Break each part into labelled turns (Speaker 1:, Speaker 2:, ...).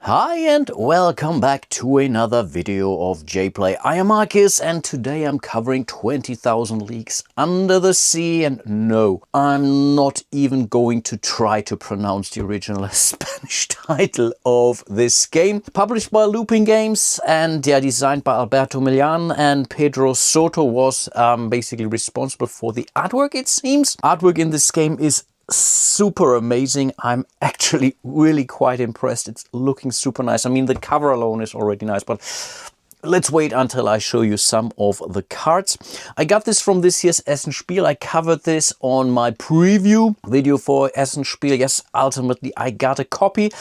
Speaker 1: Hi and welcome back to another video of JPlay. I am Marcus and today I'm covering 20,000 Leagues Under the Sea, and no, I'm not even going to try to pronounce the original Spanish title of this game. Published by Looping Games and designed by Alberto Millan, and Pedro Soto was basically responsible for the artwork, it seems. Artwork in this game is super amazing. I'm actually really quite impressed. It's looking super nice. I mean, the cover alone is already nice, but let's wait until I show you some of the cards. I got this from this year's Essen Spiel. I covered this on my preview video for Essen Spiel. Yes, ultimately I got a copy.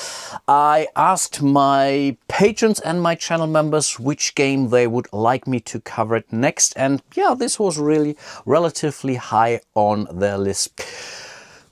Speaker 1: I asked my patrons and my channel members which game they would like me to cover it next, and yeah, this was really relatively high on their list.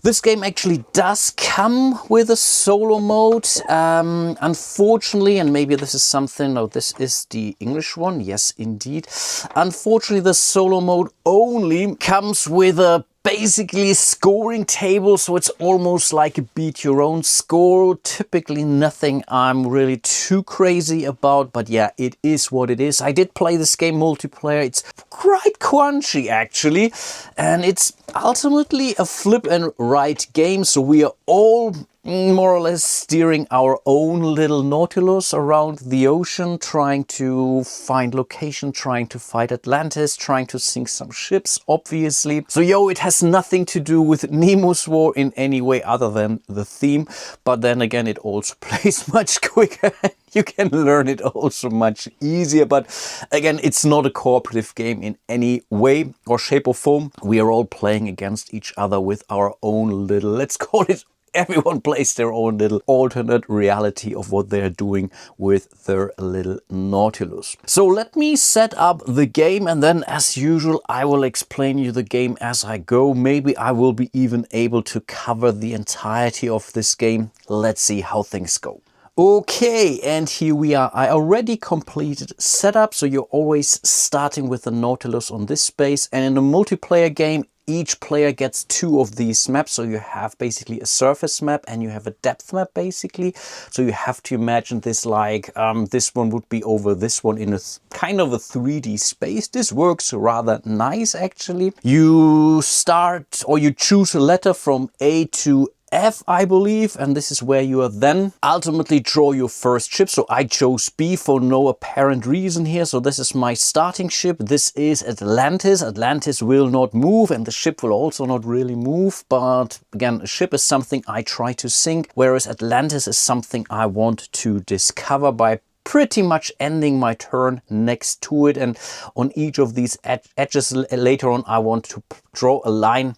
Speaker 1: This game actually does come with a solo mode. Unfortunately, and maybe this is something, no, this is the English one. Yes, indeed. Unfortunately, the solo mode only comes with a basically scoring table, so it's almost like a beat your own score. Typically nothing I'm really too crazy about, but yeah, it is what it is. I did play this game multiplayer. It's quite crunchy actually, and it's ultimately a flip and write game, so we are all more or less steering our own little Nautilus around the ocean, trying to find location, trying to fight Atlantis, trying to sink some ships, obviously. So yo, it has nothing to do with Nemo's War in any way other than the theme, but then again, it also plays much quicker. You can learn it also much easier, but again, it's not a cooperative game in any way or shape or form. We are all playing against each other with our own little, let's call it, everyone plays their own little alternate reality of what they're doing with their little Nautilus. So let me set up the game, and then as usual I will explain you the game as I go. Maybe I will be even able to cover the entirety of this game. Let's see how things go. Okay, and here we are. I already completed setup, so you're always starting with the Nautilus on this space, and in a multiplayer game each player gets two of these maps. So you have basically a surface map and you have a depth map basically. So you have to imagine this like this one would be over this one in a kind of a 3D space. This works rather nice actually. You start, or you choose a letter from A to F, I believe, and this is where you are then ultimately draw your first ship. So I chose B for no apparent reason here. So this is my starting ship. This is Atlantis. Atlantis will not move, and the ship will also not really move. But again, a ship is something I try to sink, whereas Atlantis is something I want to discover by pretty much ending my turn next to it. And on each of these edges later on I want to draw a line,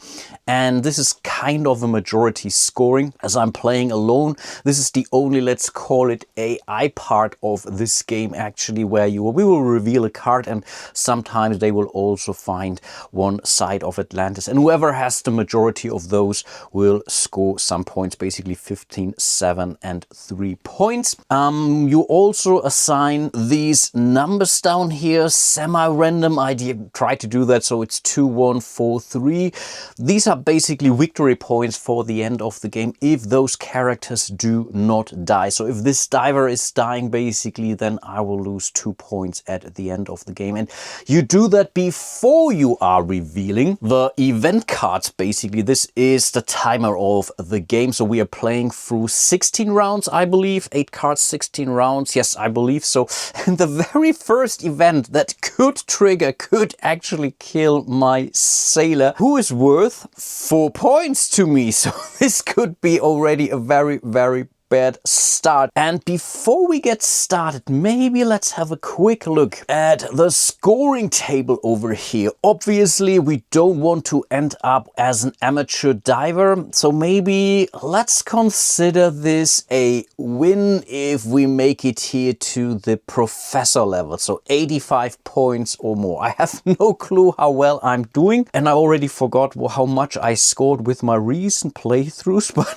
Speaker 1: and this is kind of a majority scoring as I'm playing alone. This is the only, let's call it, AI part of this game actually, where we will reveal a card and sometimes they will also find one side of Atlantis, and whoever has the majority of those will score some points, basically 15, 7 and 3 points. You also assign these numbers down here, semi-random. I try to do that so it's 2, 1, 4, 3. These are basically victory points for the end of the game if those characters do not die. So if this diver is dying basically, then I will lose 2 points at the end of the game. And you do that before you are revealing the event cards basically. This is the timer of the game. So we are playing through 16 rounds, I believe. 8 cards, 16 rounds. Yes, I believe so. And the very first event that could trigger, could actually kill my sailor, who is worth 4 points to me. So this could be already a very, very bad start. And before we get started, maybe let's have a quick look at the scoring table over here. Obviously, we don't want to end up as an amateur diver, so maybe let's consider this a win if we make it here to the professor level, so 85 points or more. I have no clue how well I'm doing, and I already forgot how much I scored with my recent playthroughs, but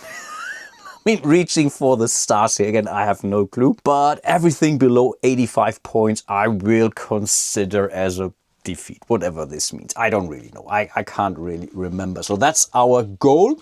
Speaker 1: I mean, reaching for the stars here, again, I have no clue. But everything below 85 points I will consider as a defeat, whatever this means. I don't really know. I can't really remember. So that's our goal.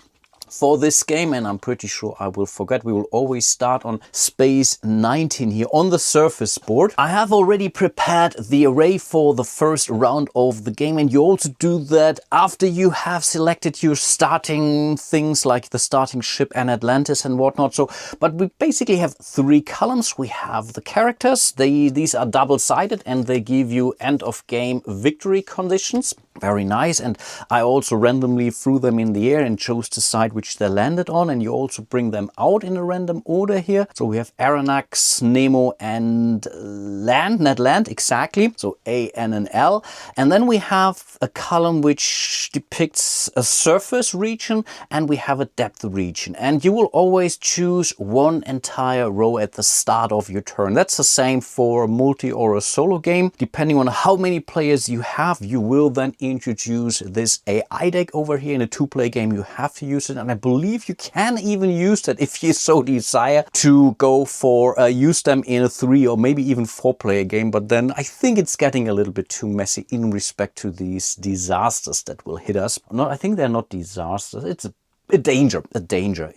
Speaker 1: for this game, and I'm pretty sure I will forget. We will always start on space 19 here on the surface board. I have already prepared the array for the first round of the game, and you also do that after you have selected your starting things like the starting ship and Atlantis and whatnot. So, but we basically have 3 columns. We have the characters. These are double-sided and they give you end of game victory conditions. Very nice. And I also randomly threw them in the air and chose the side which they landed on, and you also bring them out in a random order here. So we have Aronnax, Nemo and Ned Land, exactly. So A, N and L. And then we have a column which depicts a surface region, and we have a depth region. And you will always choose one entire row at the start of your turn. That's the same for a multi or a solo game. Depending on how many players you have, you will then introduce this AI deck over here. In a 2-player game, you have to use it, and I believe you can even use that if you so desire to go for use them in a 3 or maybe even 4-player game. But then I think it's getting a little bit too messy in respect to these disasters that will hit us. No, I think they're not disasters. It's a danger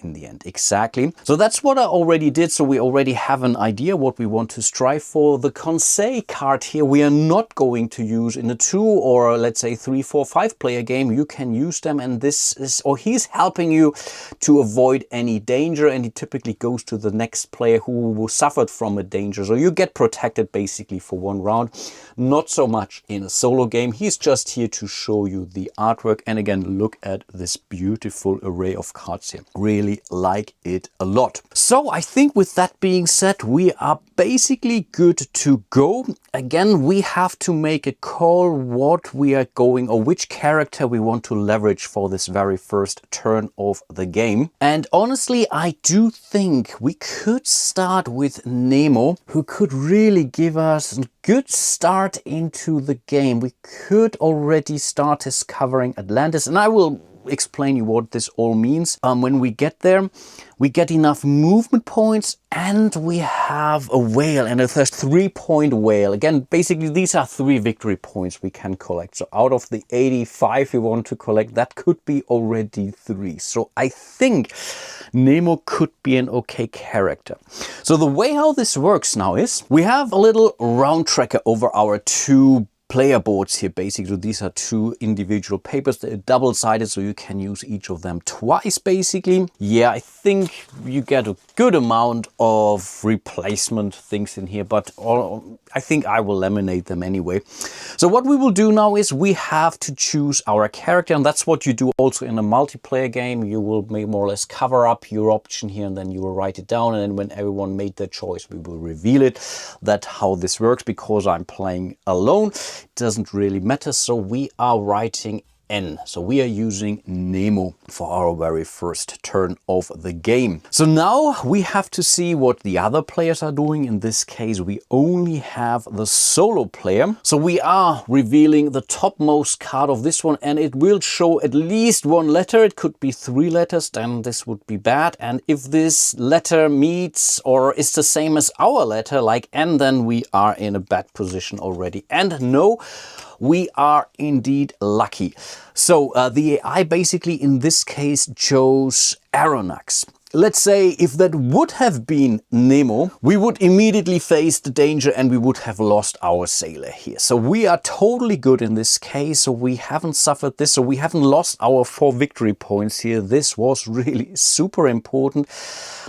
Speaker 1: in the end, exactly. So that's what I already did. So we already have an idea what we want to strive for. The conseil card here we are not going to use in a 2 or let's say 3, 4, 5-player game. You can use them, and this is, or he's helping you to avoid any danger, and he typically goes to the next player who suffered from a danger. So you get protected basically for 1 round. Not so much in a solo game. He's just here to show you the artwork, and again, look at this beautiful array of cards here. Really like it a lot. So I think with that being said, we are basically good to go. Again, we have to make a call what we are going, or which character we want to leverage for this very first turn of the game. And honestly, I do think we could start with Nemo, who could really give us a good start into the game. We could already start discovering Atlantis, and I will explain you what this all means. When we get there, we get enough movement points, and we have a whale, and a 3-point whale. Again, basically these are 3 victory points we can collect. So out of the 85 we want to collect, that could be already 3. So I think Nemo could be an okay character. So the way how this works now is we have a little round tracker over our 2 player boards here. Basically, these are 2 individual papers. They're double-sided, so you can use each of them twice, basically. Yeah, I think you get a good amount of replacement things in here, but I think I will laminate them anyway. So what we will do now is we have to choose our character, and that's what you do also in a multiplayer game. You will more or less cover up your option here, and then you will write it down, and then when everyone made their choice, we will reveal it. That's how this works. Because I'm playing alone, it doesn't really matter. So we are writing N. So we are using Nemo for our very first turn of the game. So now we have to see what the other players are doing. In this case, we only have the solo player. So we are revealing the topmost card of this one, and it will show at least 1 letter. It could be 3 letters, then this would be bad. And if this letter meets or is the same as our letter, like N, then we are in a bad position already. And no, we are indeed lucky. So the AI basically in this case chose Aronnax. Let's say if that would have been Nemo, we would immediately face the danger and we would have lost our sailor here. So we are totally good in this case. So we haven't suffered this. So we haven't lost our 4 victory points here. This was really super important.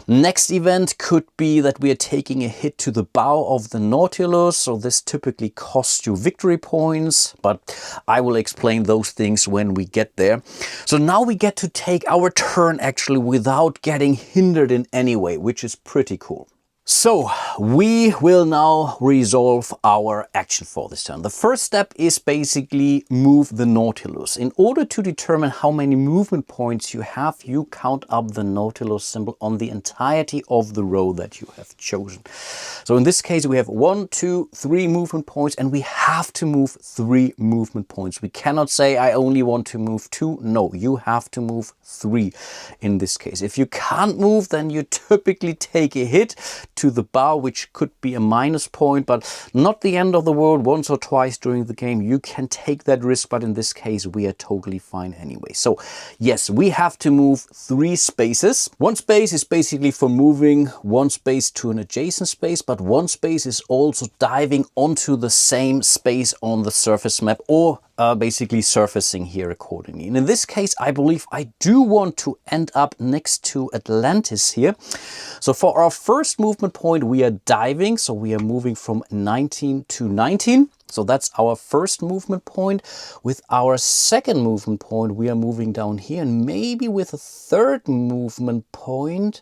Speaker 1: Next event could be that we are taking a hit to the bow of the Nautilus. So this typically costs you victory points, but I will explain those things when we get there. So now we get to take our turn actually without getting hindered in any way, which is pretty cool. So we will now resolve our action for this turn. The first step is basically move the Nautilus. In order to determine how many movement points you have, you count up the Nautilus symbol on the entirety of the row that you have chosen. So in this case, we have 1, 2, 3 movement points, and we have to move 3 movement points. We cannot say I only want to move 2. No, you have to move 3 in this case. If you can't move, then you typically take a hit to the bow, which could be a minus point, but not the end of the world. Once or twice during the game you can take that risk, but in this case we are totally fine anyway. So yes, we have to move 3 spaces. 1 space is basically for moving 1 space to an adjacent space, but 1 space is also diving onto the same space on the surface map, or basically surfacing here accordingly. And in this case, I believe I do want to end up next to Atlantis here. So for our first movement point, we are diving. So we are moving from 19 to 19. So that's our first movement point. With our second movement point, we are moving down here, and maybe with a third movement point,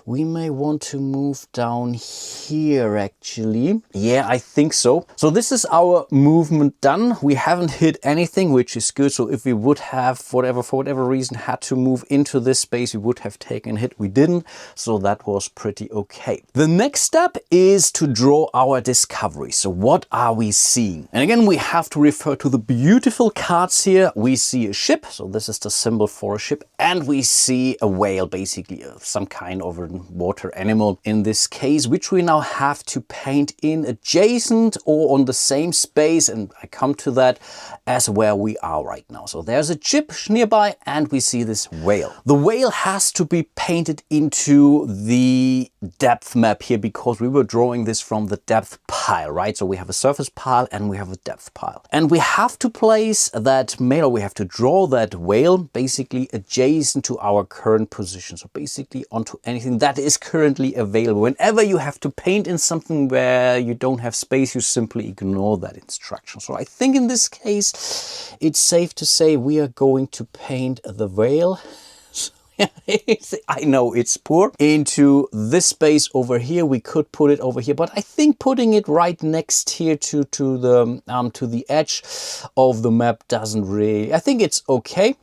Speaker 1: we may want to move down here actually. Yeah, I think so. So this is our movement done. We haven't hit anything, which is good. So if we would have, for whatever reason, had to move into this space, we would have taken a hit. We didn't. So that was pretty okay. The next step is to draw our discovery. So what are we seeing? And again, we have to refer to the beautiful cards here. We see a ship, so this is the symbol for a ship, and we see a whale, basically some kind of a water animal in this case, which we now have to paint in adjacent or on the same space, and I come to that, as where we are right now. So there's a ship nearby and we see this whale. The whale has to be painted into the depth map here because we were drawing this from the depth pile, right? So we have a surface pile and we have a depth pile. And we have to place that we have to draw that whale basically adjacent to our current position. So basically onto anything that is currently available. Whenever you have to paint in something where you don't have space, you simply ignore that instruction. So I think in this case, it's safe to say we are going to paint the whale. I know it's poor. Into this space over here, we could put it over here, but I think putting it right next here to the edge of the map doesn't really. I think it's okay.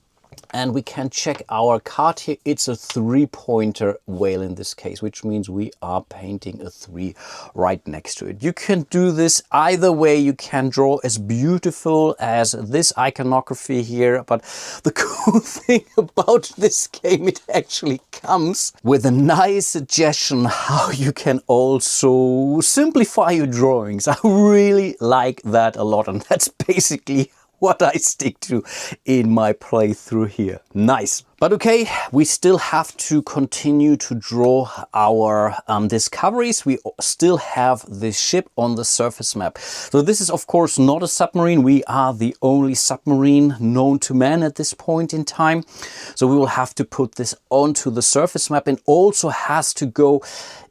Speaker 1: And we can check our card here. It's a 3-pointer whale in this case, which means we are painting a 3 right next to it. You can do this either way. You can draw as beautiful as this iconography here. But the cool thing about this game, it actually comes with a nice suggestion how you can also simplify your drawings. I really like that a lot. And that's basically what I stick to in my playthrough here. Nice. But okay, we still have to continue to draw our discoveries. We still have this ship on the surface map. So this is of course not a submarine. We are the only submarine known to man at this point in time. So we will have to put this onto the surface map, and also has to go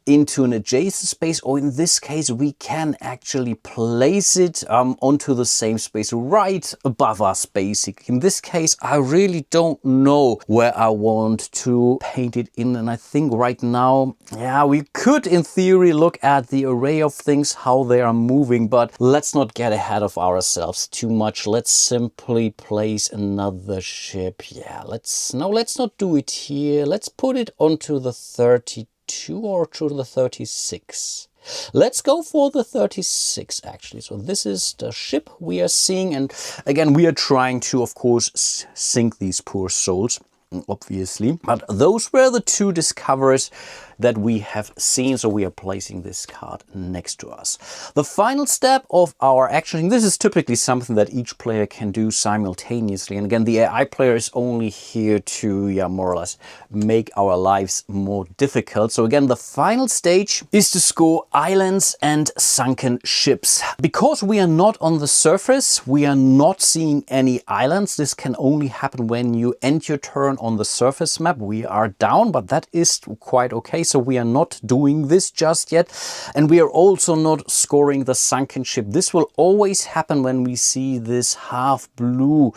Speaker 1: into an adjacent space, or in this case we can actually place it onto the same space right above us basically. In this case I really don't know where I want to paint it in, and I think right now, yeah, we could in theory look at the array of things, how they are moving, but let's not get ahead of ourselves too much. Let's simply place another ship. Yeah, let's not do it here. Let's put it onto the 32 or to the 36. Let's go for the 36 actually. So this is the ship we are seeing, and again we are trying to of course sink these poor souls, obviously, but those were the 2 discoveries that we have seen. So we are placing this card next to us. The final step of our action, this is typically something that each player can do simultaneously, and again the AI player is only here to more or less make our lives more difficult. So again, the final stage is to score islands and sunken ships. Because we are not on the surface, we are not seeing any islands. This can only happen when you end your turn on the surface map. We are down, but that is quite okay. So we are not doing this just yet. And we are also not scoring the sunken ship. This will always happen when we see this half blue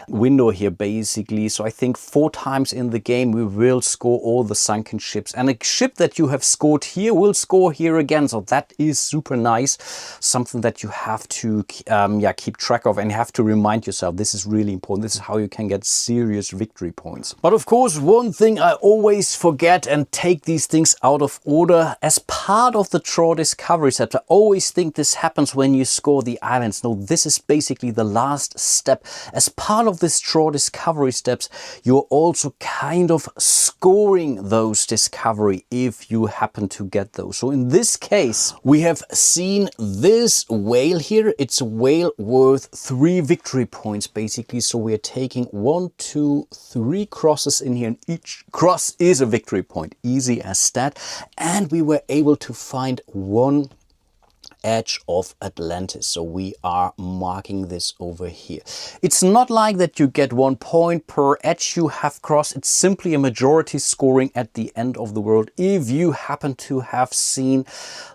Speaker 1: window here basically. So I think 4 times in the game we will score all the sunken ships, and a ship that you have scored here will score here again. So that is super nice, something that you have to keep track of, and you have to remind yourself this is really important. This is how you can get serious victory points. But of course, one thing I always forget and take these things out of order as part of the draw discovery set. I always think this happens when you score the islands. No, this is basically the last step. As part of of these draw discovery steps, you're also kind of scoring those discovery if you happen to get those. So in this case, we have seen this whale here. It's a whale worth 3 victory points, basically. So we are taking 1, 2, 3 crosses in here, and each cross is a victory point. Easy as that. And we were able to find 1 edge of Atlantis. So we are marking this over here. It's not like that you get 1 point per edge you have crossed. It's simply a majority scoring at the end of the world. If you happen to have seen,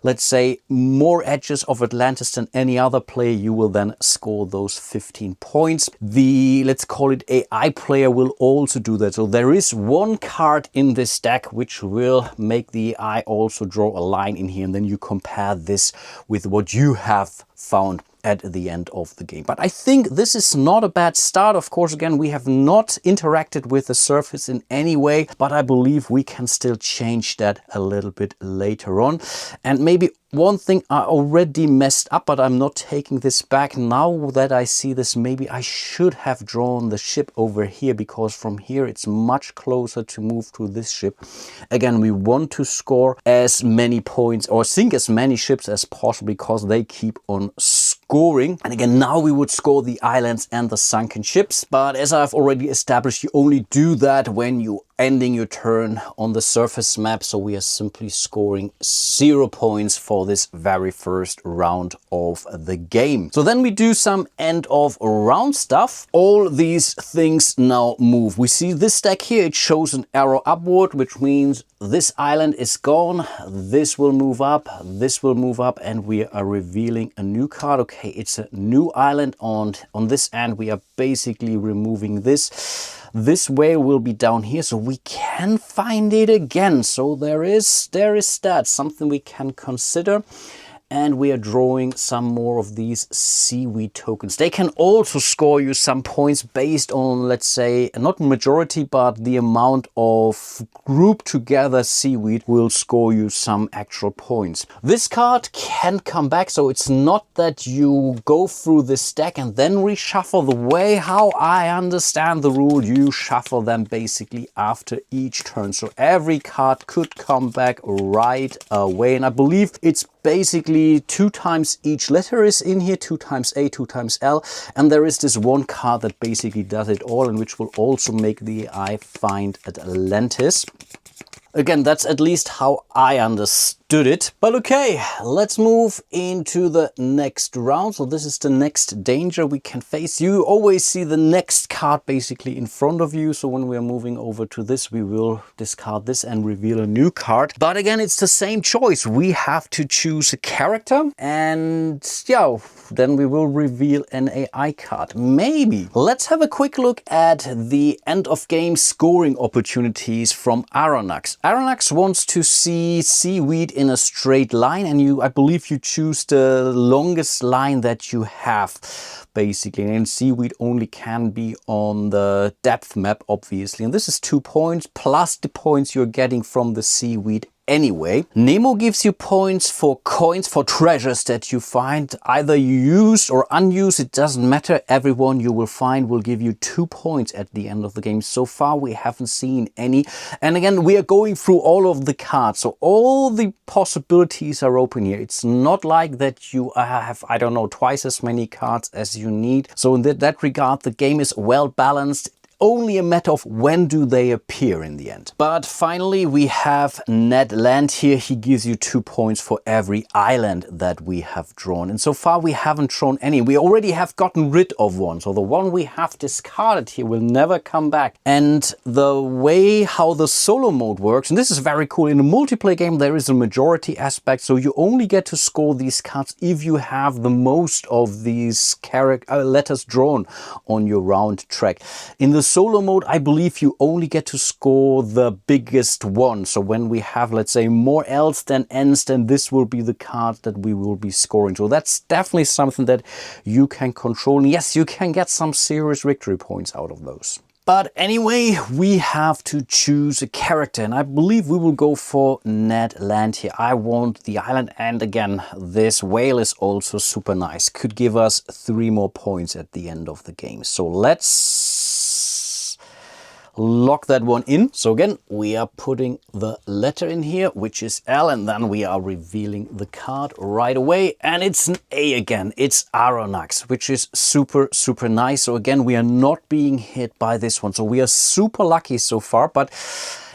Speaker 1: let's say, more edges of Atlantis than any other player, you will then score those 15 points. The, let's call it AI player, will also do that. So there is 1 card in this deck which will make the AI also draw a line in here, and then you compare this with what you have found at the end of the game. But I think this is not a bad start. Of course, again, we have not interacted with the surface in any way, but I believe we can still change that a little bit later on. And maybe one thing I already messed up, but I'm not taking this back. Now that I see this, maybe I should have drawn the ship over here, because from here it's much closer to move to this ship. Again, we want to score as many points or sink as many ships as possible, because they keep on scoring. And again, now we would score the islands and the sunken ships. But as I've already established, you only do that when you ending your turn on the surface map. So we are simply scoring 0 points for this very first round of the game. So then we do some end of round stuff. All these things now move. We see this deck here, it shows an arrow upward, which means this island is gone. This will move up, this will move up, and we are revealing a new card. Okay, it's a new island. On this end, we are basically removing this. This whale will be down here, so we can find it again. So there is that, something we can consider. And we are drawing some more of these seaweed tokens. They can also score you some points based on, let's say, not majority, but the amount of grouped together seaweed will score you some actual points. This card can come back, so it's not that you go through this deck and then reshuffle. The way how I understand the rule, you shuffle them basically after each turn. So every card could come back right away. And I believe it's basically 2 times each letter is in here, 2 times A, 2 times L, and there is this 1 card that basically does it all, and which will also make the AI find Atlantis. Again, that's at least how I understood it. But okay, let's move into the next round. So this is the next danger we can face. You always see the next card basically in front of you. So when we are moving over to this, we will discard this and reveal a new card. But again, it's the same choice. We have to choose a character, and yeah, then we will reveal an AI card. Maybe. Let's have a quick look at the end of game scoring opportunities from Aronnax. Aronnax wants to see seaweed in a straight line, and I believe you choose the longest line that you have, basically. And seaweed only can be on the depth map, obviously. And this is 2 points plus the points you're getting from the seaweed anyway. Nemo gives you points for coins, for treasures that you find, either used or unused, it doesn't matter. Everyone you will find will give you 2 points at the end of the game. So far we haven't seen any, and again we are going through all of the cards, so all the possibilities are open here. It's not like that you have, I don't know, twice as many cards as you need. So in that regard, the game is well balanced. Only a matter of when do they appear in the end. But finally we have Ned Land here. He gives you 2 points for every island that we have drawn. And so far we haven't drawn any. We already have gotten rid of one. So the one we have discarded here will never come back. And the way how the solo mode works, and this is very cool, in a multiplayer game there is a majority aspect. So you only get to score these cards if you have the most of these letters drawn on your round track. In the solo mode, I believe you only get to score the biggest one. So when we have, let's say, more L's than N's, then this will be the card that we will be scoring. So that's definitely something that you can control. And yes, you can get some serious victory points out of those. But anyway, we have to choose a character, and I believe we will go for Ned Land here. I want the island, and again, this whale is also super nice. Could give us 3 more points at the end of the game. So let's lock that one in. So again, we are putting the letter in here, which is L, and then we are revealing the card right away. And it's an A again. It's Aronnax, which is super, super nice. So again, we are not being hit by this one. So we are super lucky so far. But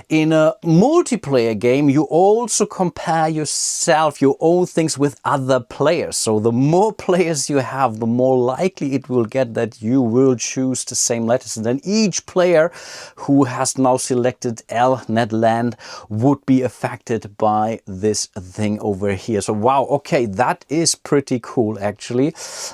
Speaker 1: in a multiplayer game, you also compare yourself, your own things with other players. So the more players you have, the more likely it will get that you will choose the same letters. And then each player who has now selected L, net land, would be affected by this thing over here. So wow, okay, that is pretty cool actually.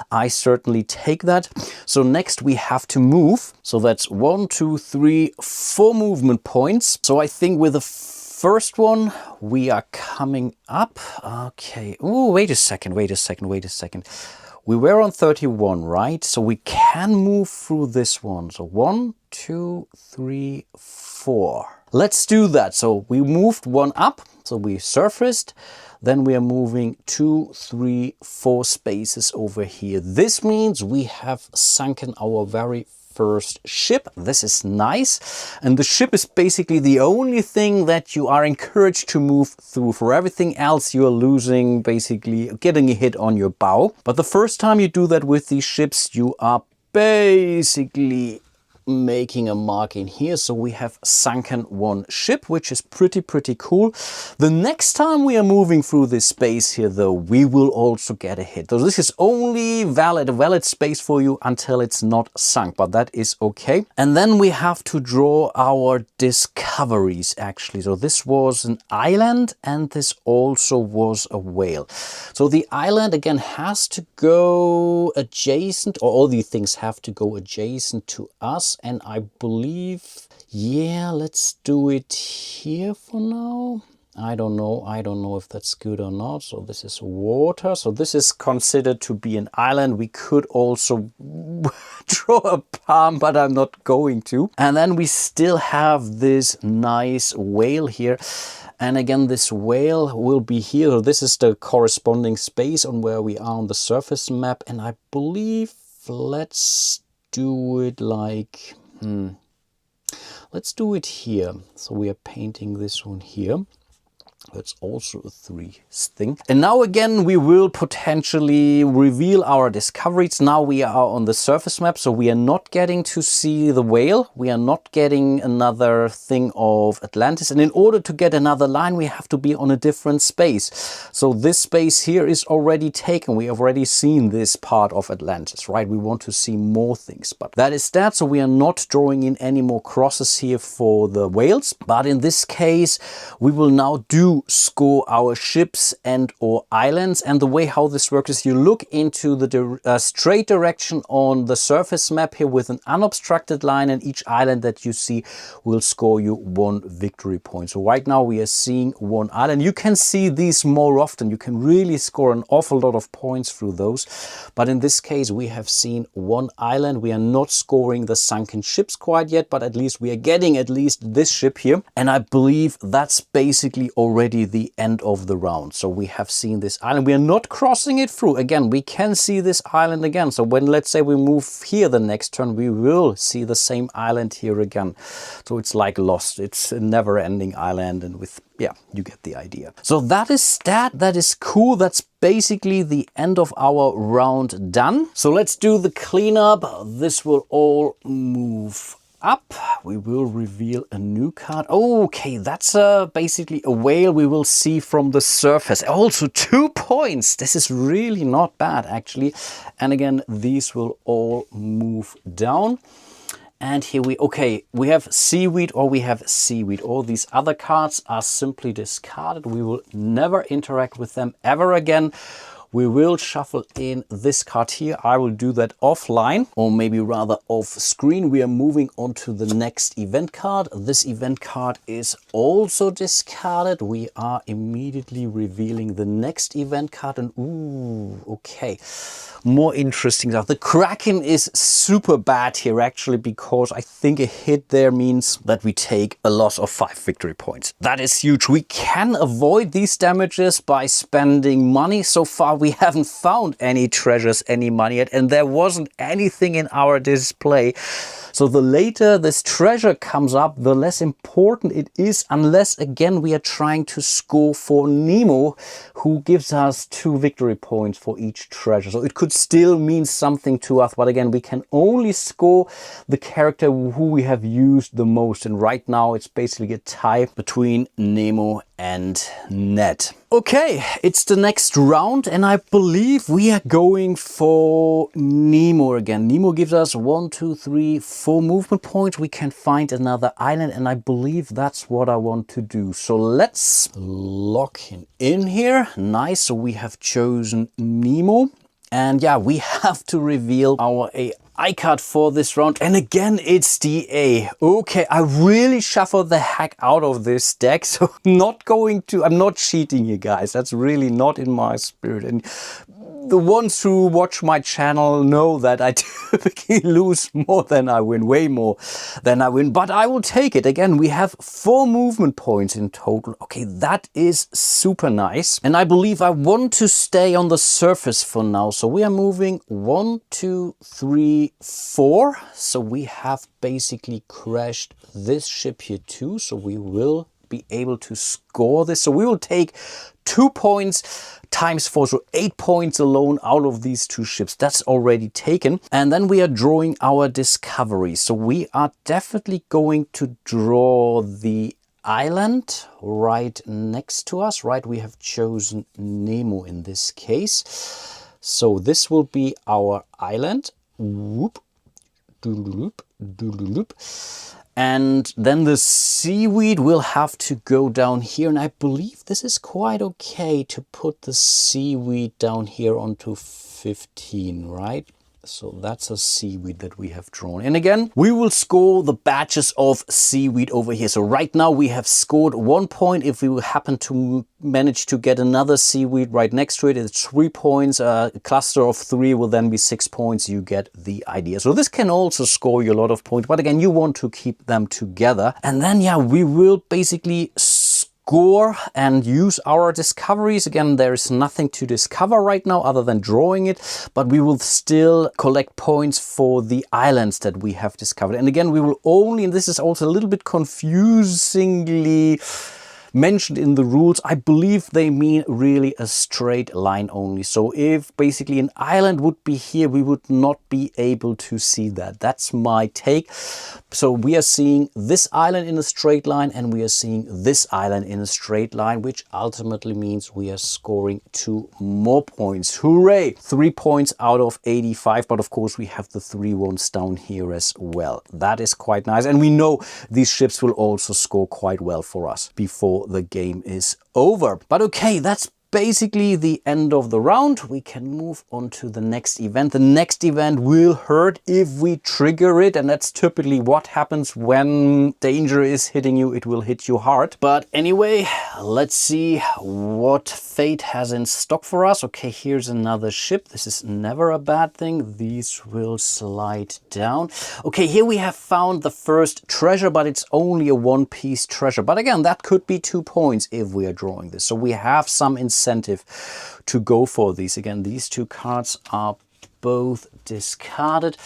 Speaker 1: I certainly take that. So next we have to move. So that's 1, 2, 3, 4 movement points. So I think with the first one, we are coming up. Okay. Oh, wait a second. We were on 31, right? So we can move through this one. So 1, 2, 3, 4. Let's do that. So we moved one up. So we surfaced. Then we are moving 2, 3, 4 spaces over here. This means we have sunken our very first ship. This is nice. And the ship is basically the only thing that you are encouraged to move through. For everything else, you are losing, basically getting a hit on your bow. But the first time you do that with these ships, you are basically making a mark in here. So we have sunken one ship, which is pretty cool. The next time we are moving through this space here, though, we will also get a hit. So this is only a valid space for you until it's not sunk, but that is okay. And then we have to draw our discoveries actually. So this was an island and this also was a whale. So the island again has to go adjacent, or all these things have to go adjacent to us. And I believe, yeah, let's do it here for now. I don't know if that's good or not. So this is water. So this is considered to be an island. We could also draw a palm, but I'm not going to. And then we still have this nice whale here. And again, this whale will be here. So this is the corresponding space on where we are on the surface map. And I believe, let's do it like, let's do it here. So we are painting this one here. That's also a 3 thing. And now again, we will potentially reveal our discoveries. Now we are on the surface map, so we are not getting to see the whale. We are not getting another thing of Atlantis. And in order to get another line, we have to be on a different space. So this space here is already taken. We have already seen this part of Atlantis, right? We want to see more things, but that is that. So we are not drawing in any more crosses here for the whales. But in this case, we will now do score our ships and or islands. And the way how this works is you look into the straight direction on the surface map here with an unobstructed line, and each island that you see will score you 1 victory point. So right now we are seeing 1 island. You can see these more often. You can really score an awful lot of points through those. But in this case, we have seen 1 island. We are not scoring the sunken ships quite yet, but at least we are getting at least this ship here. And I believe that's basically already the end of the round. So we have seen this island. We are not crossing it through. Again, we can see this island again. So when, let's say, we move here the next turn, we will see the same island here again. So it's like Lost. It's a never-ending island, and with, yeah, you get the idea. So that is that. That is cool. That's basically the end of our round done. So let's do the cleanup. This will all move up. We will reveal a new card. Okay, that's basically a whale we will see from the surface. Also 2 points. This is really not bad actually. And again, these will all move down. And here we have seaweed, or we have seaweed. All these other cards are simply discarded. We will never interact with them ever again. We will shuffle in this card here. I will do that offline, or maybe rather off screen. We are moving on to the next event card. This event card is also discarded. We are immediately revealing the next event card. And ooh, okay, more interesting stuff. The Kraken is super bad here actually, because I think a hit there means that we take a loss of 5 victory points. That is huge. We can avoid these damages by spending money. So far we we haven't found any treasures, any money yet, and there wasn't anything in our display. So the later this treasure comes up, the less important it is, unless again we are trying to score for Nemo, who gives us 2 victory points for each treasure. So it could still mean something to us, but again, we can only score the character who we have used the most. And right now it's basically a tie between Nemo and Ned. Okay, it's the next round, and I believe we are going for Nemo again. Nemo gives us 1, 2, 3, 4 movement points. We can find another island, and I believe that's what I want to do. So let's lock him in here. Nice, so we have chosen Nemo. And yeah, we have to reveal our AI card for this round. And again, it's the A. Okay, I really shuffled the heck out of this deck. So I'm not cheating you guys. That's really not in my spirit. And the ones who watch my channel know that I typically lose more than I win, way more than I win, but I will take it. Again, we have 4 movement points in total. Okay, that is super nice. And I believe I want to stay on the surface for now. So we are moving 1, 2, 3, 4. So we have basically crashed this ship here too. So we will be able to score this. So we will take 2 points times 4, so 8 points alone out of these 2 ships. That's already taken. And then we are drawing our discovery. So we are definitely going to draw the island right next to us, right? We have chosen Nemo in this case. So this will be our island. Whoop, doodle-loop, doodle-loop. And then the seaweed will have to go down here. And I believe this is quite okay to put the seaweed down here onto 15, right? So that's a seaweed that we have drawn. And again, we will score the batches of seaweed over here. So right now we have scored 1 point. If we happen to manage to get another seaweed right next to it, it's 3 points. A cluster of 3 will then be 6 points. You get the idea. So this can also score you a lot of points. But again, you want to keep them together. And then, yeah, we will basically score and use our discoveries. Again, there is nothing to discover right now other than drawing it, but we will still collect points for the islands that we have discovered. And again, we will only, and this is also a little bit confusingly mentioned in the rules, I believe they mean really a straight line only. So if basically an island would be here, we would not be able to see that. That's my take. So we are seeing this island in a straight line, and we are seeing this island in a straight line, which ultimately means we are scoring 2 more points. Hooray! 3 points out of 85, but of course we have the 3 ones down here as well. That is quite nice. And we know these ships will also score quite well for us before the game is over. But okay, that's basically the end of the round. We can move on to the next event. The next event will hurt if we trigger it, and that's typically what happens when danger is hitting you. It will hit you hard. But anyway, let's see what fate has in stock for us. Okay, here's another ship. This is never a bad thing. These will slide down. Okay, here we have found the first treasure, but it's only a 1-piece treasure. But again, that could be 2 points if we are drawing this. So we have some incentive to go for these. Again, these 2 cards are both discarded.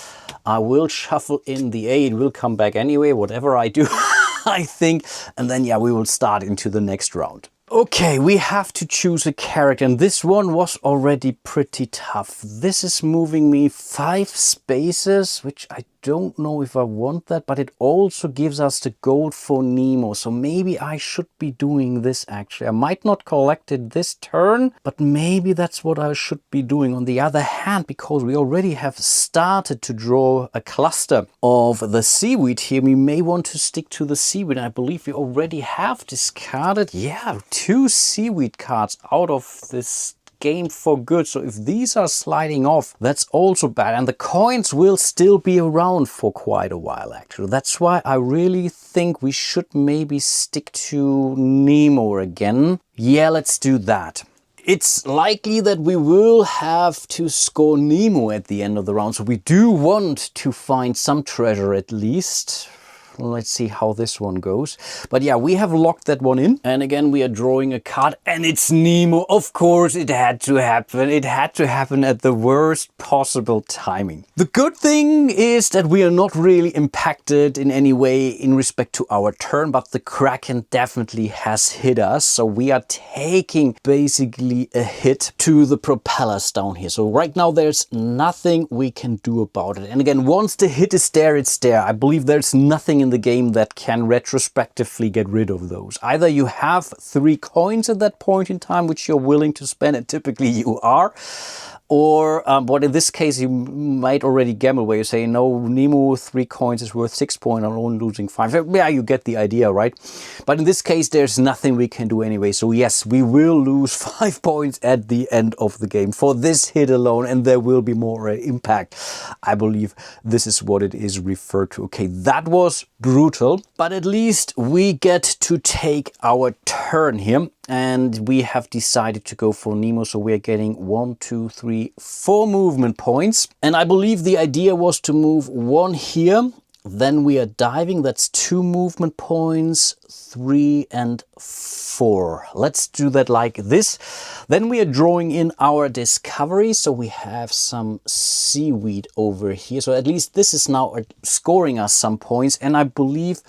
Speaker 1: I will shuffle in the A. It will come back anyway, whatever I do, I think. And then, yeah, we will start into the next round. Okay, we have to choose a character, and this one was already pretty tough. This is moving me 5 spaces, which I don't know if I want that, but it also gives us the gold for Nemo. So maybe I should be doing this actually. I might not collect it this turn, but maybe that's what I should be doing. On the other hand, because we already have started to draw a cluster of the seaweed here, we may want to stick to the seaweed. I believe we already have discarded, yeah, 2 seaweed cards out of this game for good. So if these are sliding off, that's also bad. And the coins will still be around for quite a while, actually. That's why I really think we should maybe stick to Nemo again. Yeah, let's do that. It's likely that we will have to score Nemo at the end of the round. So we do want to find some treasure at least. Let's see how this one goes. But yeah, we have locked that one in. And again, we are drawing a card and it's Nemo. Of course, it had to happen. It had to happen at the worst possible timing. The good thing is that we are not really impacted in any way in respect to our turn, but the Kraken definitely has hit us. So we are taking basically a hit to the propellers down here. So right now there's nothing we can do about it. And again, once the hit is there, it's there. I believe there's nothing in the game that can retrospectively get rid of those. Either you have 3 coins at that point in time, which you're willing to spend, and typically you are. Or, but in this case, you might already gamble where you say, no, Nemo 3 coins is worth 6 points, I'm only losing 5. Yeah, you get the idea, right? But in this case, there's nothing we can do anyway. So yes, we will lose 5 points at the end of the game for this hit alone, and there will be more impact. I believe this is what it is referred to. Okay, that was brutal, but at least we get to take our turn here. And we have decided to go for Nemo, so we're getting 1, 2, 3, 4 movement points. And I believe the idea was to move 1 here, then we are diving, that's 2 movement points, 3 and 4. Let's do that like this. Then we are drawing in our discovery, so we have some seaweed over here. So at least this is now scoring us some points, and I believe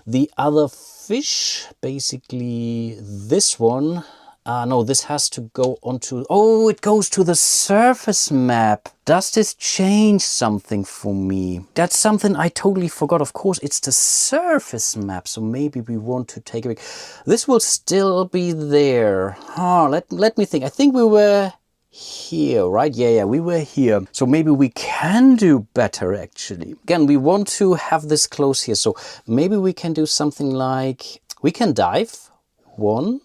Speaker 1: the other fish, basically this one, no, this has to go onto, oh, it goes to the surface map. Does this change something for me? That's something I totally forgot. Of course, it's the surface map, so maybe we want to take it. This will still be there. Let me think. I think we were here, right? Yeah, we were here. So maybe we can do better, actually. Again, we want to have this close here. So maybe we can do something like, we can dive 1,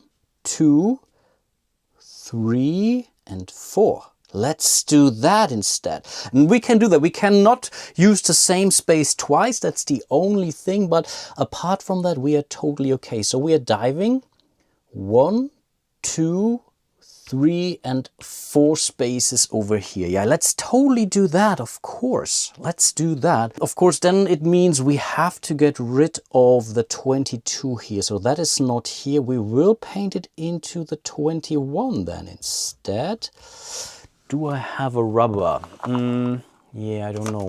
Speaker 1: 2, 3, and 4. Let's do that instead. And we can do that. We cannot use the same space twice. That's the only thing. But apart from that, we are totally okay. So we are diving 1, 2, 3 and 4 spaces over here. Yeah, let's totally do that, of course. Let's do that. Of course, then it means we have to get rid of the 22 here. So that is not here. We will paint it into the 21 then instead. Do I have a rubber? Yeah, I don't know.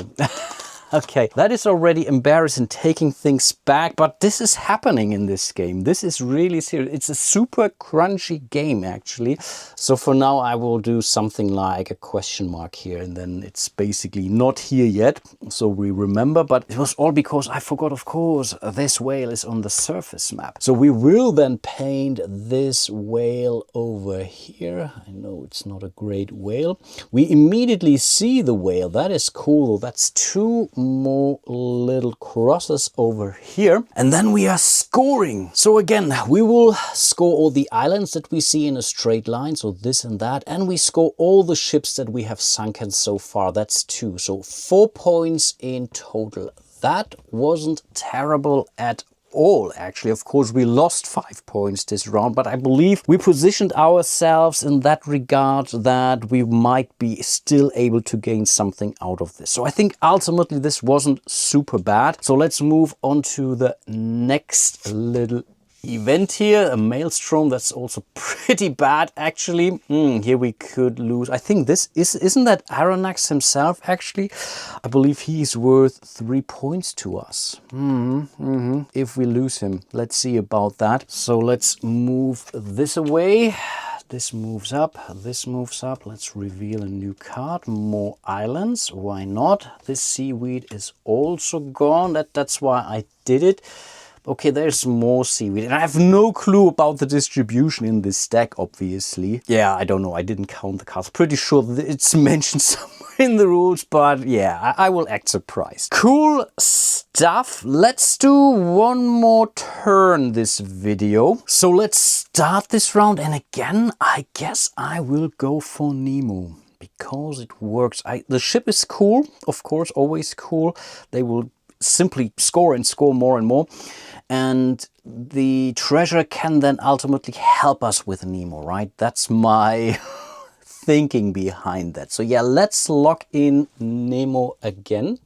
Speaker 1: Okay, that is already embarrassing, taking things back, but this is happening in this game. This is really serious. It's a super crunchy game, actually. So for now, I will do something like a question mark here, and then it's basically not here yet. So we remember, but it was all because I forgot, of course, this whale is on the surface map. So we will then paint this whale over here. I know it's not a great whale. We immediately see the whale. That is cool. That's 2 more little crosses over here, and then we are scoring. So again, we will score all the islands that we see in a straight line, so this and that, and we score all the ships that we have sunken so far. That's 2, so 4 points in total. That wasn't terrible at all, actually. Of course, we lost 5 points this round, but I believe we positioned ourselves in that regard that we might be still able to gain something out of this. So I think ultimately this wasn't super bad. So let's move on to the next little event here, a maelstrom. That's also pretty bad, actually. Here we could lose. I think this isn't that Aronnax himself, actually. I believe he's worth 3 points to us. If we lose him, let's see about that. So let's move this away. This moves up, this moves up. Let's reveal a new card. More islands, why not? This seaweed is also gone. That's why I did it. Okay, there's more seaweed, and I have no clue about the distribution in this deck, obviously. Yeah, I don't know, I didn't count the cards. Pretty sure that it's mentioned somewhere in the rules, but yeah, I will act surprised. Cool stuff. Let's do one more turn this video. So let's start this round, and again, I guess I will go for Nemo, because it works. The ship is cool, of course, always cool. They will simply score and score more and more. And the treasure can then ultimately help us with Nemo, right? That's my thinking behind that. So yeah, let's lock in Nemo again.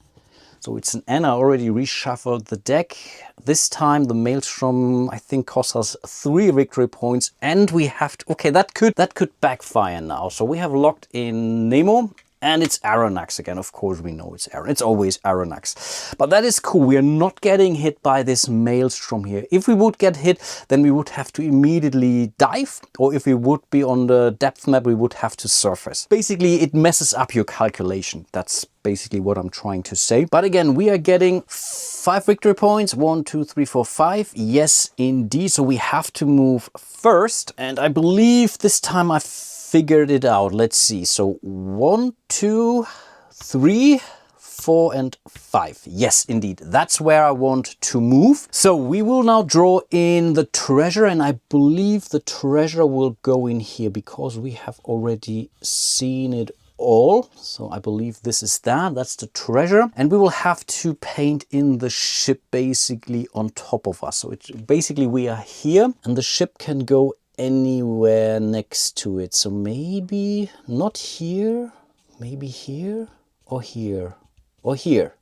Speaker 1: So it's an N. I already reshuffled the deck. This time the Maelstrom, I think, cost us 3 victory points, and we have to, okay, that could backfire now. So we have locked in Nemo. And it's Aronnax again. Of course, we know it's Aaron. It's always Aronnax. But that is cool. We are not getting hit by this Maelstrom here. If we would get hit, then we would have to immediately dive. Or if we would be on the depth map, we would have to surface. Basically, it messes up your calculation. That's basically what I'm trying to say. But again, we are getting 5 victory points. 1, 2, 3, 4, 5. Yes, indeed. So we have to move first. And I believe this time I figured it out. Let's see. So 1, 2, 3, 4, and 5. Yes, indeed. That's where I want to move. So we will now draw in the treasure, and I believe the treasure will go in here because we have already seen it all. So I believe this is that. That's the treasure. And we will have to paint in the ship basically on top of us. So it's basically we are here and the ship can go anywhere next to it. So maybe not here, maybe here or here or here.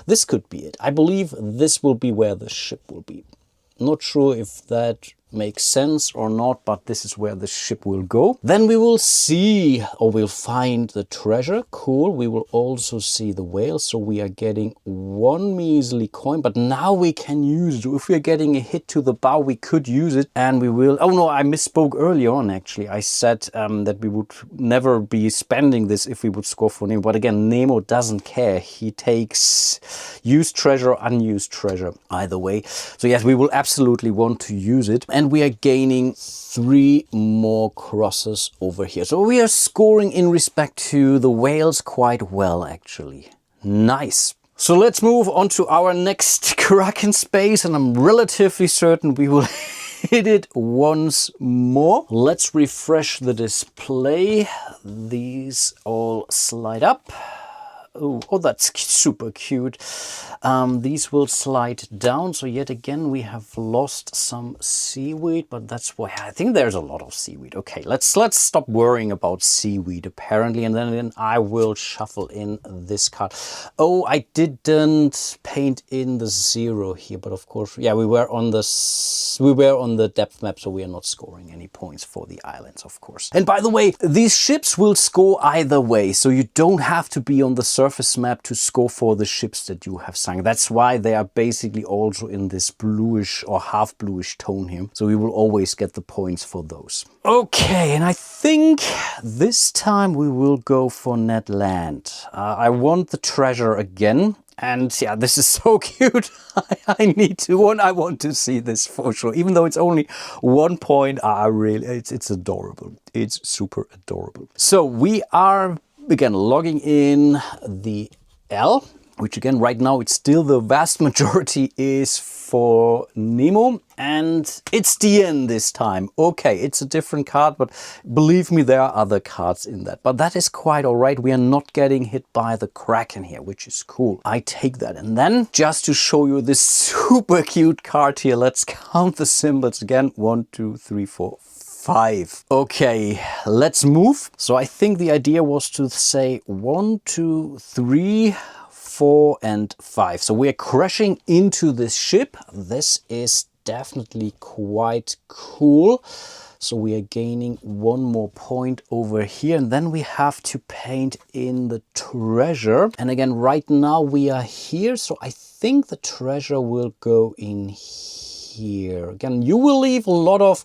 Speaker 1: This could be it. I believe this will be where the ship will be. Not sure if that makes sense or not, but this is where the ship will go. Then we will see, or we'll find the treasure. Cool. We will also see the whale. So we are getting 1 measly coin, but now we can use it. If we are getting a hit to the bow, we could use it, and we will. Oh no, I misspoke earlier on actually. I said that we would never be spending this if we would score for Nemo. But again, Nemo doesn't care. He takes used treasure, unused treasure, either way. So yes, we will absolutely want to use it. And we are gaining 3 more crosses over here. So we are scoring in respect to the whales quite well, actually. Nice. So let's move on to our next Kraken space, and I'm relatively certain we will hit it once more. Let's refresh the display. These all slide up. Oh, that's super cute. These will slide down. So yet again, we have lost some seaweed, but that's why I think there's a lot of seaweed. Okay, let's stop worrying about seaweed apparently, and then I will shuffle in this card. Oh, I didn't paint in the 0 here, but of course, yeah, we were on the depth map, so we are not scoring any points for the islands, of course. And by the way, these ships will score either way, so you don't have to be on the surface map to score for the ships that you have sunk. That's why they are basically also in this bluish or half bluish tone here. So we will always get the points for those. Okay, and I think this time we will go for net land. I want the treasure again. And yeah, this is so cute. I want to see this for sure. Even though it's only 1 point, it's adorable. It's super adorable. So we are again logging in the L, which again right now it's still the vast majority is for Nemo, and it's the end this time. Okay, it's a different card, but believe me, there are other cards in that. But that is quite all right. We are not getting hit by the Kraken here, which is cool. I take that. And then just to show you this super cute card here, let's count the symbols again. 1, 2, 3, 4, 5. Okay, let's move. So I think the idea was to say 1, 2, 3, 4, and 5. So we're crashing into this ship. This is definitely quite cool. So we are gaining 1 more point over here, and then we have to paint in the treasure. And again, right now we are here, so I think the treasure will go in here. Again, you will leave a lot of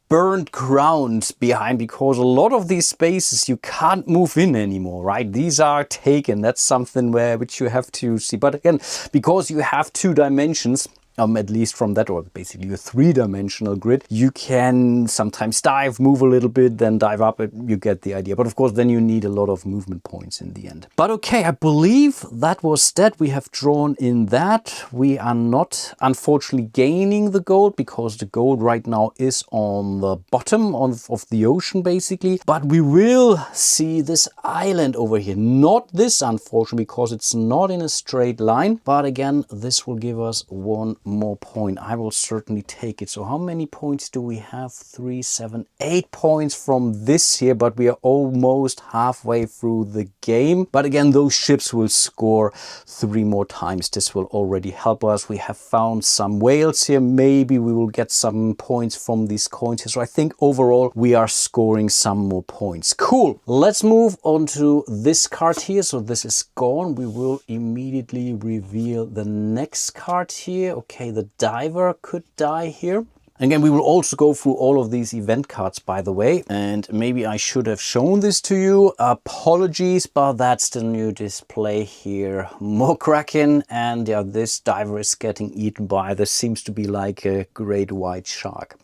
Speaker 1: burnt ground behind because a lot of these spaces you can't move in anymore, right? These are taken. That's something which you have to see. But again, because you have 2 dimensions, at least from that, or basically a 3-dimensional grid, you can sometimes dive, move a little bit, then dive up. You get the idea. But of course, then you need a lot of movement points in the end. But okay, I believe that was that. We have drawn in that. We are not, unfortunately, gaining the gold because the gold right now is on the bottom of the ocean, basically. But we will see this island over here. Not this, unfortunately, because it's not in a straight line. But again, this will give us 1 more point, I will certainly take it. So how many points do we have? 3, 7, 8 points from this here, but we are almost halfway through the game. But again, those ships will score 3 more times. This will already help us. We have found some whales here. Maybe we will get some points from these coins here. So I think overall we are scoring some more points. Cool. Let's move on to this card here. So this is gone. We will immediately reveal the next card here. Okay, the diver could die here. Again, we will also go through all of these event cards, by the way, and maybe I should have shown this to you. Apologies, but that's the new display here. More Kraken, and yeah, this diver is getting eaten by, this seems to be like a great white shark.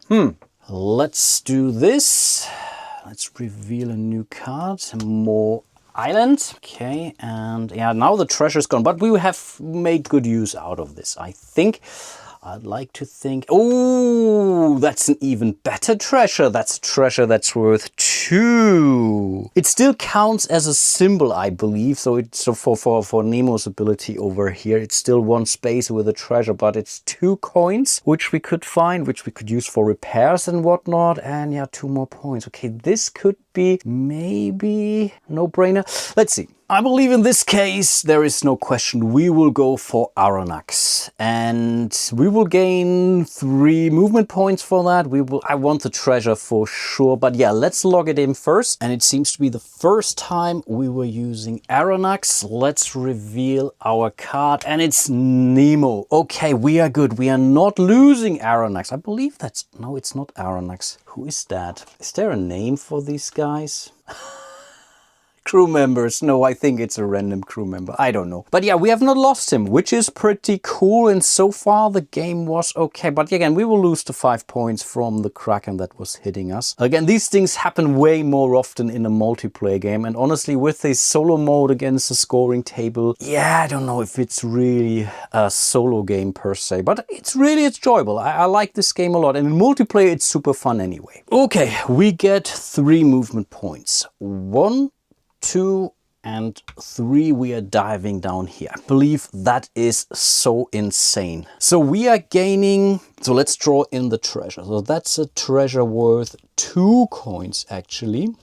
Speaker 1: Let's do this. Let's reveal a new card, more island. Okay, and yeah, now the treasure's gone, but we have made good use out of this, I think. I'd like to think, oh, that's an even better treasure. That's a treasure that's worth 2. It still counts as a symbol, I believe. So it's for Nemo's ability over here, it's still 1 space with a treasure, but it's 2 coins, which we could find, which we could use for repairs and whatnot. And yeah, 2 more points. Okay, this could be maybe no-brainer. Let's see. I believe in this case, there is no question. We will go for Aronnax and we will gain 3 movement points for that. I want the treasure for sure, but yeah, let's log it in first. And it seems to be the first time we were using Aronnax. Let's reveal our card and it's Nemo. Okay, we are good. We are not losing Aronnax. I believe that's, no, it's not Aronnax. Who is that? Is there a name for these guys? Crew members. No, I think it's a random crew member. I don't know. But yeah, we have not lost him, which is pretty cool. And so far the game was okay. But again, we will lose the 5 points from the Kraken that was hitting us. Again, these things happen way more often in a multiplayer game. And honestly, with this solo mode against the scoring table, yeah, I don't know if it's really a solo game per se. But it's really enjoyable. I like this game a lot. And in multiplayer, it's super fun anyway. Okay, we get 3 movement points. 1, 2 and 3, we are diving down here. I believe that is so insane. So we are gaining, so let's draw in the treasure. So that's a treasure worth 2 coins actually.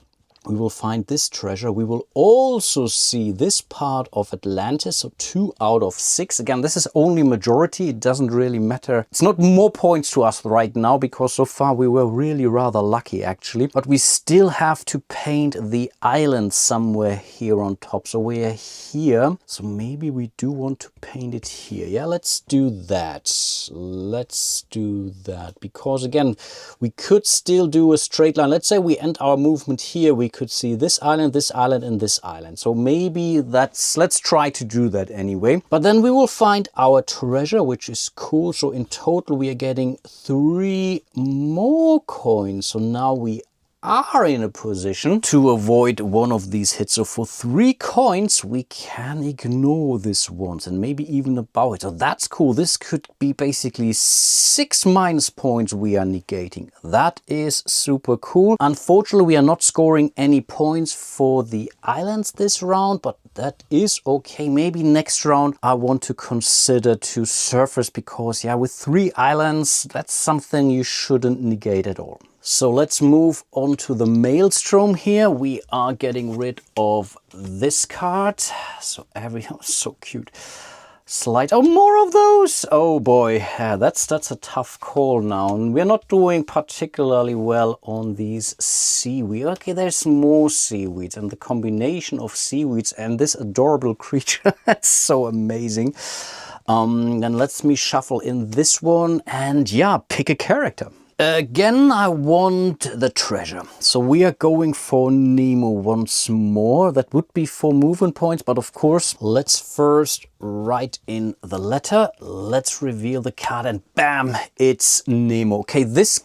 Speaker 1: We will find this treasure. We will also see this part of Atlantis, so 2 out of 6. Again, this is only majority. It doesn't really matter. It's not more points to us right now because so far we were really rather lucky actually. But we still have to paint the island somewhere here on top. So we are here. So maybe we do want to paint it here. Yeah, let's do that. Let's do that. Because again, we could still do a straight line. Let's say we end our movement here. We could see this island, and this island. So maybe let's try to do that anyway. But then we will find our treasure, which is cool. So in total, we are getting 3 more coins. So now we are in a position to avoid one of these hits. So for 3 coins, we can ignore this once and maybe even above it. So that's cool. This could be basically 6 minus points we are negating. That is super cool. Unfortunately, we are not scoring any points for the islands this round, but that is okay. Maybe next round I want to consider to surface because yeah, with 3 islands, that's something you shouldn't negate at all. So let's move on to the Maelstrom here. We are getting rid of this card. So so cute. Slide. Oh, more of those. Oh boy, yeah, that's a tough call now. And we're not doing particularly well on these seaweed. Okay, there's more seaweeds and the combination of seaweeds and this adorable creature. That's so amazing. Then let me shuffle in this one and yeah, pick a character. Again, I want the treasure. So we are going for Nemo once more. That would be 4 movement points. But of course, let's first write in the letter. Let's reveal the card and bam, it's Nemo. Okay, this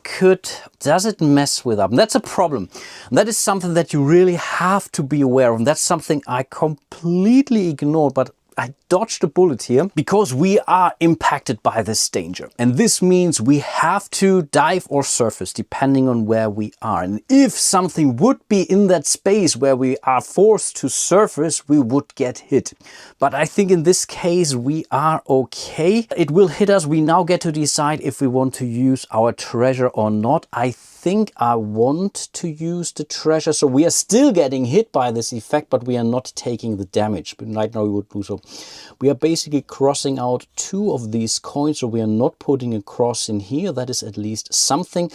Speaker 1: does it mess with up? And that's a problem. That is something that you really have to be aware of. And that's something I completely ignored. But I dodged a bullet here because we are impacted by this danger. And this means we have to dive or surface depending on where we are. And if something would be in that space where we are forced to surface, we would get hit. But I think in this case we are okay. It will hit us. We now get to decide if we want to use our treasure or not. I think I want to use the treasure. So we are still getting hit by this effect, but we are not taking the damage. But right now we would do so. We are basically crossing out 2 of these coins, so we are not putting a cross in here. That is at least something.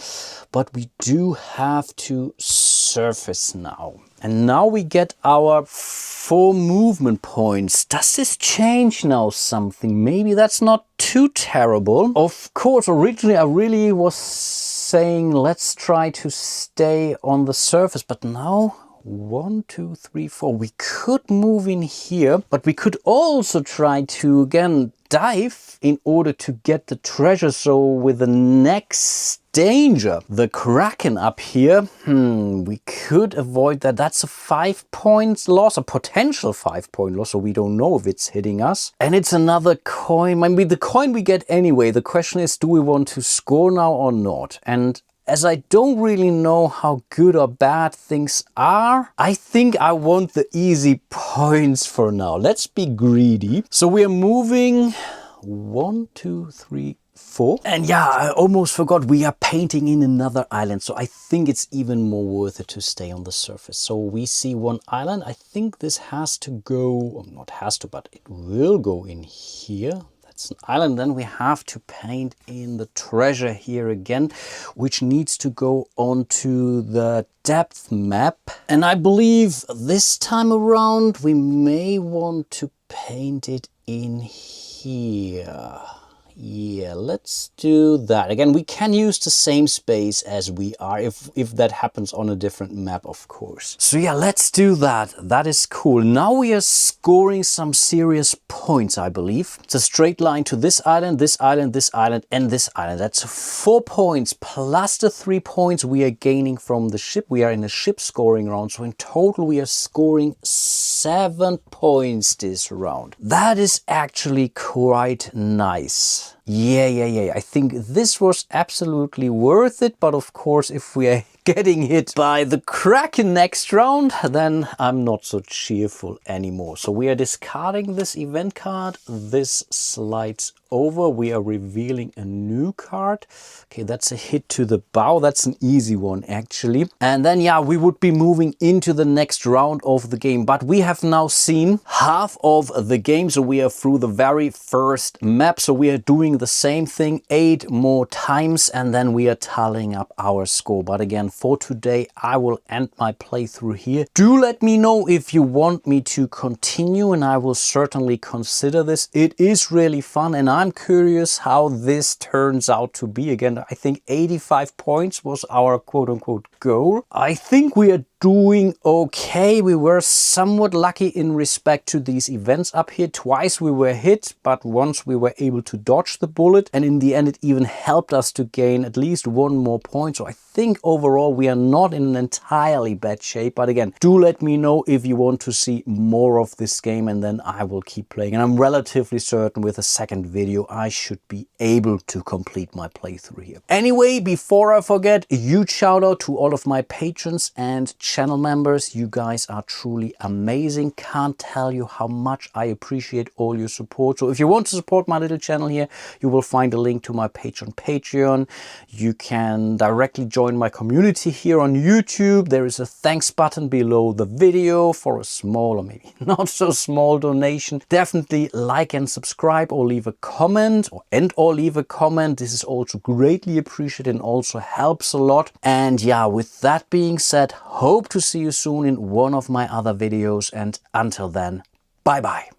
Speaker 1: But we do have to surface now. And now we get our 4 movement points. Does this change now something? Maybe that's not too terrible. Of course, originally I really was saying let's try to stay on the surface, but now 1, 2, 3, 4. We could move in here, but we could also try to again dive in order to get the treasure. So with the next danger, the Kraken up here, we could avoid that. That's a 5 points loss, a potential 5 point loss, so we don't know if it's hitting us. And it's another coin. I mean, the coin we get anyway. The question is, do we want to score now or not? And as I don't really know how good or bad things are, I think I want the easy points for now. Let's be greedy. So we are moving 1, 2, 3, 4. And yeah, I almost forgot we are painting in another island. So I think it's even more worth it to stay on the surface. So we see 1 island. I think this has to go, or not has to, but it will go in here. It's an island. Then we have to paint in the treasure here again, which needs to go onto the depth map. And I believe this time around we may want to paint it in here. Yeah, let's do that. Again, we can use the same space as we are if that happens on a different map, of course. So yeah, let's do that. That is cool. Now we are scoring some serious points, I believe. It's a straight line to this island, this island, this island, and this island. That's 4 points plus the 3 points we are gaining from the ship. We are in a ship scoring round. So in total, we are scoring 7 points this round. That is actually quite nice. Yeah. I think this was absolutely worth it. But of course, if we are getting hit by the Kraken next round, then I'm not so cheerful anymore. So we are discarding this event card. This slides over. We are revealing a new card. Okay, that's a hit to the bow. That's an easy one, actually. And then, yeah, we would be moving into the next round of the game. But we have now seen half of the game. So we are through the very first map. So we are doing the same thing 8 more times. And then we are tallying up our score. But again, for today, I will end my playthrough here. Do let me know if you want me to continue, and I will certainly consider this. It is really fun, and I'm curious how this turns out to be. Again, I think 85 points was our quote-unquote goal. I think we are doing okay. We were somewhat lucky in respect to these events up here. Twice we were hit, but once we were able to dodge the bullet, and in the end it even helped us to gain at least 1 more point. So I think overall we are not in an entirely bad shape. But again, do let me know if you want to see more of this game, and then I will keep playing. And I'm relatively certain with a second video I should be able to complete my playthrough here. Anyway, before I forget, a huge shout out to all of my patrons and channel members. You guys are truly amazing. Can't tell you how much I appreciate all your support. So if you want to support my little channel here, you will find a link to my page on Patreon. You can directly join my community here on YouTube. There is a thanks button below the video for a small or maybe not so small donation. Definitely like and subscribe, or leave a comment, or leave a comment. This is also greatly appreciated and also helps a lot. And yeah, with that being said, hope to see you soon in one of my other videos, and until then, bye bye.